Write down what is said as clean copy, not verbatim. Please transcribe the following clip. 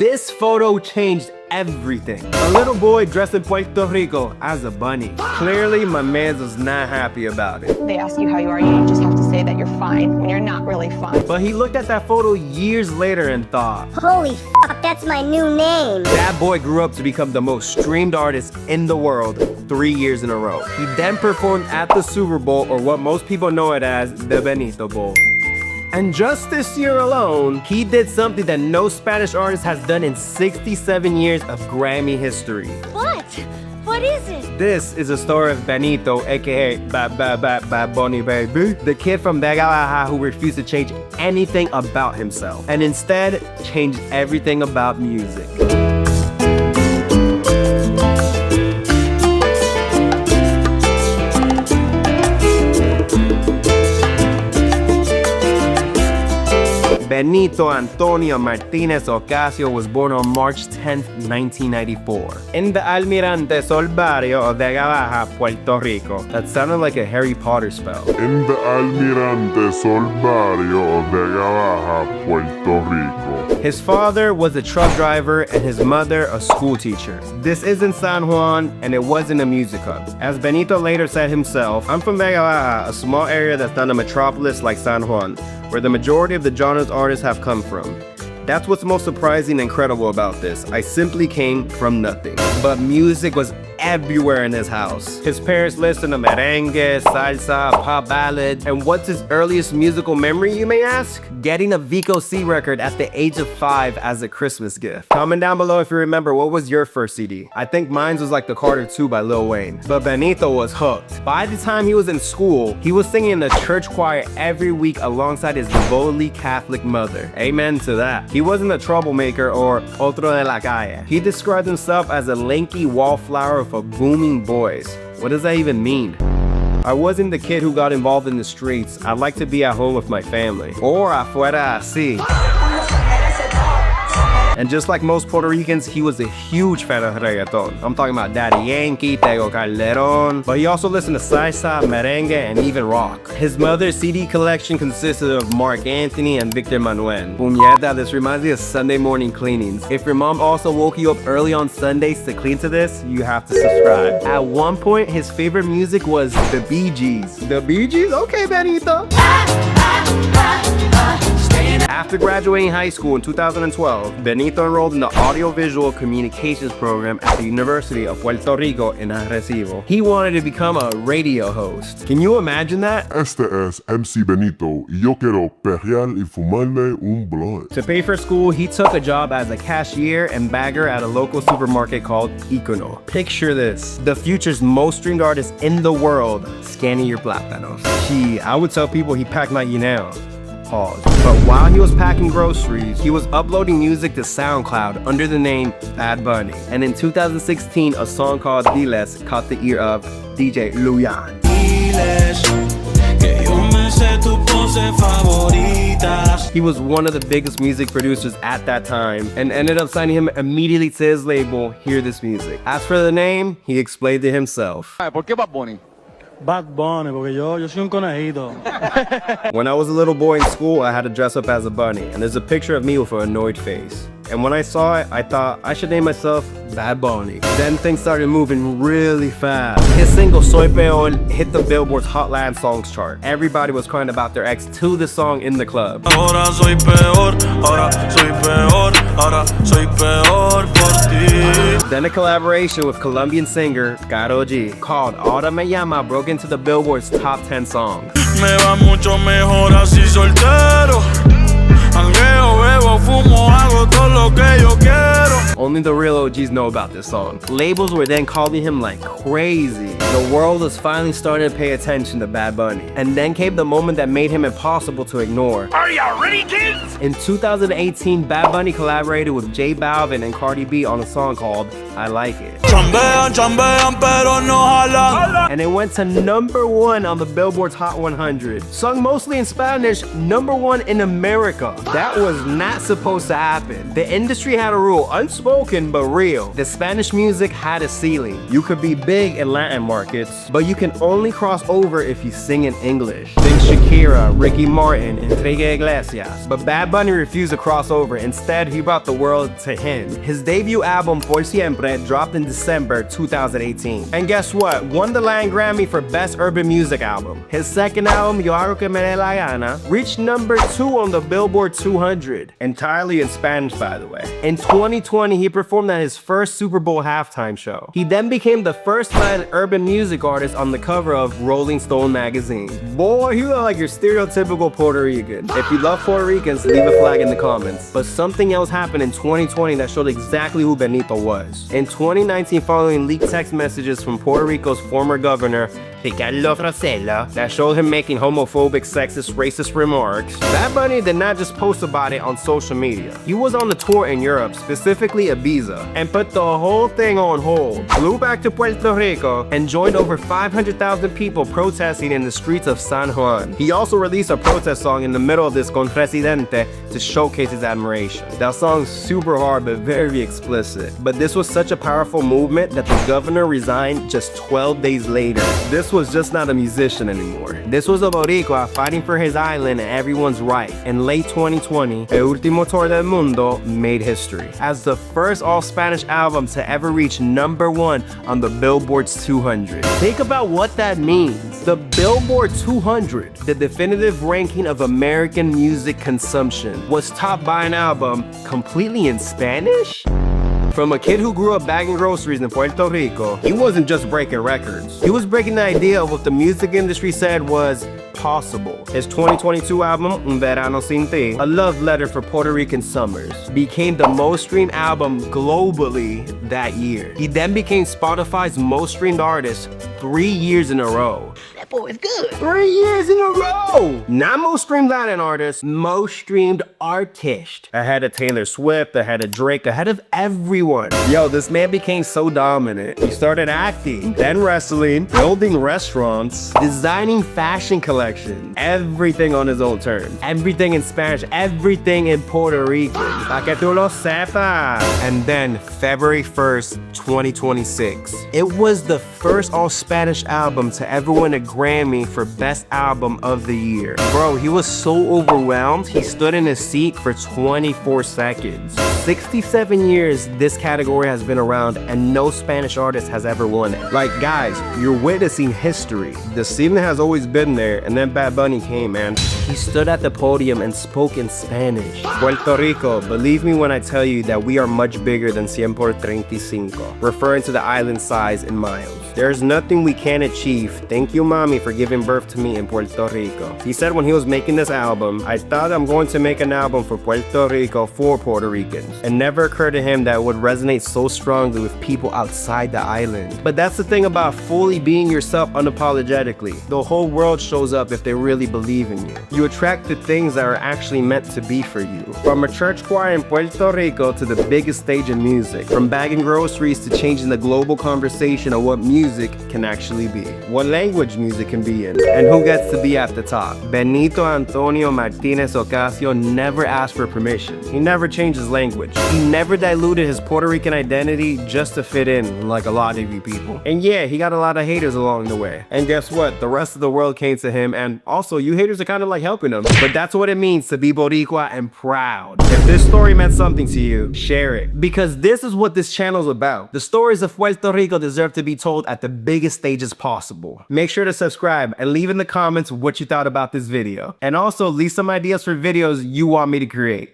This photo changed everything. A little boy dressed in Puerto Rico as a bunny. Clearly, my man was not happy about it. They ask you how you are, you just have to say that you're fine when you're not really fine. But he looked at that photo years later and thought, holy fuck, that's my new name. That boy grew up to become the most streamed artist in the world 3 years in a row. He then performed at the Super Bowl, or what most people know it as, the Benito Bowl. And just this year alone, he did something that no Spanish artist has done in 67 years of Grammy history. What? What is it? This is a story of Benito, aka Bad Bunny Baby, the kid from Vega Baja who refused to change anything about himself, and instead changed everything about music. Benito Antonio Martínez Ocasio was born on March 10, 1994, in the Almirante Sol barrio of Vega Baja, Puerto Rico. That sounded like a Harry Potter spell. In the Almirante Sol barrio of Vega Baja, Puerto Rico. His father was a truck driver and his mother a school teacher. This isn't San Juan, and it wasn't a music hub. As Benito later said himself, I'm from Vega Baja, a small area that's not a metropolis like San Juan, where the majority of the genres artists have come from. That's what's most surprising and incredible about this. I simply came from nothing. But music was everywhere in his house. His parents listened to merengue, salsa, pop ballads, and what's his earliest musical memory, you may ask? Getting a Vico C record at the age of 5 as a Christmas gift. Comment down below if you remember, what was your first CD? I think mine was like The Carter 2 by Lil Wayne. But Benito was hooked. By the time he was in school, he was singing in the church choir every week alongside his devotedly Catholic mother. Amen to that. He wasn't a troublemaker or otro de la calle. He described himself as a lanky wallflower for booming voice. What does that even mean? I wasn't the kid who got involved in the streets. I'd like to be at home with my family. Or afuera así. And just like most Puerto Ricans, he was a huge fan of reggaeton. I'm talking about Daddy Yankee, Tego Calderon, but he also listened to salsa, merengue, and even rock. His mother's CD collection consisted of Mark Anthony and Victor Manuel. Puñeta, this reminds me of Sunday morning cleanings. If your mom also woke you up early on Sundays to clean to this, you have to subscribe. At one point, his favorite music was the Bee Gees. The Bee Gees? Okay, Benito. After graduating high school in 2012, Benito enrolled in the Audiovisual Communications program at the University of Puerto Rico in Arecibo. He wanted to become a radio host. Can you imagine that? Este es MC Benito y yo quiero perrear y fumarme un blunt. To pay for school, he took a job as a cashier and bagger at a local supermarket called Econo. Picture this, the future's most streamed artist in the world scanning your plátanos. Gee, I would tell people he packed my guineo. Pause. But while he was packing groceries, he was uploading music to SoundCloud under the name Bad Bunny. And in 2016, a song called Diles caught the ear of DJ Luyan. He was one of the biggest music producers at that time and ended up signing him immediately to his label, Hear This Music. As for the name, he explained it himself. ¿Por qué Bad Bunny? Bad Bunny, porque yo soy un conejito. When I was a little boy in school, I had to dress up as a bunny, and there's a picture of me with an annoyed face. And when I saw it, I thought I should name myself Bad Bunny. Then things started moving really fast. His single Soy Peor hit the Billboard's Hot Latin Songs chart. Everybody was crying about their ex to the song in the club. Ahora soy peor, ahora soy peor, ahora soy peor por ti. Then a collaboration with Colombian singer Karol G called Ahora Me Llama broke into the Billboard's top 10 songs. Me va mucho mejor así soltero. Jangueo, bebo, fumo, hago todo lo que yo quiero. Only the real OGs know about this song. Labels were then calling him like crazy. The world was finally starting to pay attention to Bad Bunny. And then came the moment that made him impossible to ignore. Are y'all ready, kids? In 2018, Bad Bunny collaborated with J Balvin and Cardi B on a song called I Like It. Chambean, chambean, pero no jalan. And it went to #1 on the Billboard's Hot 100. Sung mostly in Spanish, #1 in America. That was not supposed to happen. The industry had a rule, unspoken, spoken but real. The Spanish music had a ceiling. You could be big in Latin markets, but you can only cross over if you sing in English. Think Shakira, Ricky Martin, Enrique Iglesias. But Bad Bunny refused to cross over. Instead, he brought the world to him. His debut album, Por Siempre, dropped in December 2018. And guess what? Won the Latin Grammy for Best Urban Music Album. His second album, Yo Hago Que Me Dé La Gana, reached number 2 on the Billboard 200. Entirely in Spanish, by the way. In 2020, he performed at his first Super Bowl halftime show. He then became the first Latin urban music artist on the cover of Rolling Stone magazine. Boy, you look like your stereotypical Puerto Rican. If you love Puerto Ricans, leave a flag in the comments. But something else happened in 2020 that showed exactly who Benito was. In 2019, following leaked text messages from Puerto Rico's former governor, Ricardo Rosella, that showed him making homophobic, sexist, racist remarks, Bad Bunny did not just post about it on social media. He was on the tour in Europe, specifically Ibiza, and put the whole thing on hold, flew back to Puerto Rico, and joined over 500,000 people protesting in the streets of San Juan. He also released a protest song in the middle of this Con Presidente to showcase his admiration. That song's super hard but very explicit. But this was such a powerful movement that the governor resigned just 12 days later. This was just not a musician anymore. This was a Boricua fighting for his island and everyone's right. In late 2020, El Último Tour del Mundo made history as the first all-Spanish album to ever reach number 1 on the Billboard's 200. Think about what that means. The Billboard 200, the definitive ranking of American music consumption, was topped by an album completely in Spanish? From a kid who grew up bagging groceries in Puerto Rico, he wasn't just breaking records. He was breaking the idea of what the music industry said was possible. His 2022 album, Un Verano Sin Ti, a love letter for Puerto Rican summers, became the most streamed album globally that year. He then became Spotify's most streamed artist 3 years in a row. That boy is good. 3 years in a row! Not most streamed Latin artist, most streamed artist. Ahead of Taylor Swift, ahead of Drake, ahead of everyone. Yo, this man became so dominant. He started acting, then wrestling, building restaurants, designing fashion collections, everything on his own terms. Everything in Spanish, everything in Puerto Rican. Pa que tú lo sepas. And then February 1st, 2026. It was the first all-Spanish album to ever win a Grammy for Best Album of the Year. Bro, he was so overwhelmed, he stood in his seat for 24 seconds. 67 years this category has been around and no Spanish artist has ever won it. Like, guys, you're witnessing history. The ceiling has always been there, and then Bad Bunny came, man. He stood at the podium and spoke in Spanish. Puerto Rico, believe me when I tell you that we are much bigger than 100 por 35, referring to the island size in miles. There's nothing we can't achieve. Thank you, mommy, for giving birth to me in Puerto Rico. He said when he was making this album, I thought I'm going to make an album for Puerto Rico for Puerto Ricans. It never occurred to him that it would resonate so strongly with people outside the island. But that's the thing about fully being yourself unapologetically. The whole world shows up if they really believe in you. You attract the things that are actually meant to be for you. From a church choir in Puerto Rico to the biggest stage in music. From bagging groceries to changing the global conversation of what music can actually be. What language music can be in. And who gets to be at the top. Benito Antonio Martínez Ocasio never asked for permission. He never changed his language. He never diluted his Puerto Rican identity just to fit in like a lot of you people. And yeah, he got a lot of haters along the way. And guess what? The rest of the world came to him, and also you haters are kind of like helping him. But that's what it means to be Boricua and proud. If this story meant something to you, share it. Because this is what this channel is about. The stories of Puerto Rico deserve to be told at the biggest stages possible. Make sure to subscribe and leave in the comments what you thought about this video. And also leave some ideas for videos you want me to create.